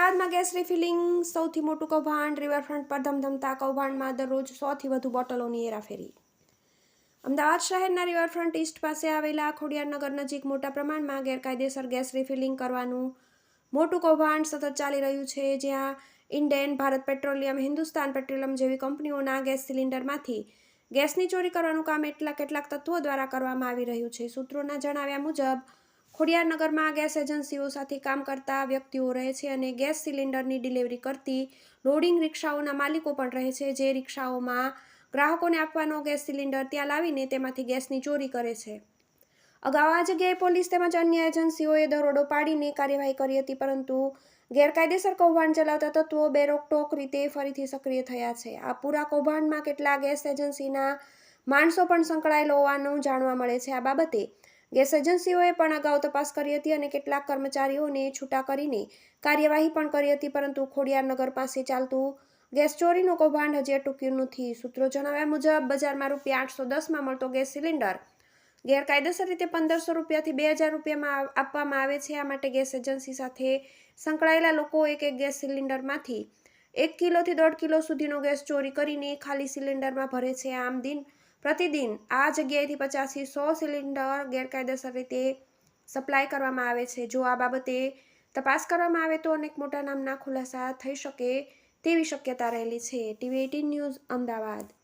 અમદાવાદમાં gas refilling સૌથી મોટું કૌભાંડ. રિવરફ્રન્ટ પર ધમધમતા કૌભાંડમાં દરરોજ 100થી વધુ બોટલોની હેરાફેરી. અમદાવાદ શહેરના રિવરફ્રન્ટ ઈસ્ટ પાસે આવેલા ખોડિયારનગર નજીક મોટા પ્રમાણમાં ગેરકાયદેસર ગેસ રિફિલિંગ કરવાનું મોટું કૌભાંડ સતત ચાલી રહ્યું છે, જ્યાં ઇન્ડેન, ભારત પેટ્રોલિયમ, હિન્દુસ્તાન પેટ્રોલિયમ જેવી કંપનીઓના ગેસ સિલિન્ડરમાંથી ગેસની ચોરી કરવાનું કામ કેટલાક તત્વો દ્વારા કરવામાં આવી રહ્યું છે. સૂત્રોના જણાવ્યા મુજબ ખોડિયારનગરમાં ગેસ એજન્સીઓ સાથે કામ કરતા વ્યક્તિઓ રહે છે અને ગેસ સિલિન્ડરની ડિલિવરી કરતી લોડિંગ રિક્ષાઓના માલિકો પણ રહે છે, જે રિક્ષાઓમાં ગ્રાહકોને આપવાનો ગેસ સિલિન્ડર ત્યાં લાવીને તેમાંથી ગેસની ચોરી કરે છે. અગાઉ આ જગ્યાએ પોલીસ તેમજ અન્ય એજન્સીઓએ દરોડો પાડીને કાર્યવાહી કરી હતી, પરંતુ ગેરકાયદેસર કૌભાંડ ચલાવતા તત્વો બેરોકટોક રીતે ફરીથી સક્રિય થયા છે. આ પૂરા કૌભાંડમાં કેટલાક ગેસ એજન્સીના માણસો પણ સંકળાયેલા હોવાનું જાણવા મળે છે. આ બાબતે ગેસ એજન્સીઓએ પણ અગાઉ તપાસ કરી હતી અને કેટલાક કર્મચારીઓને છૂટા કરીને કાર્યવાહી પણ કરી હતી, પરંતુ ખોડિયારનગર પાસે ચાલતું ગેસ ચોરીનું કૌભાંડ હજી અટક્યું નથી. સૂત્રો જણાવ્યા મુજબ બજારમાં ₹810માં મળતો ગેસ સિલિન્ડર ગેરકાયદેસર રીતે ₹1500થી ₹2000માં આપવામાં આવે છે. આ માટે ગેસ એજન્સી સાથે સંકળાયેલા લોકો એક ગેસ સિલિન્ડરમાંથી 1 કિલોથી 1.5 કિલો સુધીનો ગેસ ચોરી કરીને ખાલી સિલિન્ડરમાં ભરે છે. આમ પ્રતિદિન આ જગ્યાએથી 50થી 100 સિલિન્ડર ગેરકાયદેસર રીતે સપ્લાય કરવામાં આવે છે. જો આ બાબતે તપાસ કરવામાં આવે તો અનેક મોટા નામના ખુલાસા થઈ શકે તેવી શક્યતા રહેલી છે. TV18 news, Ahmedabad.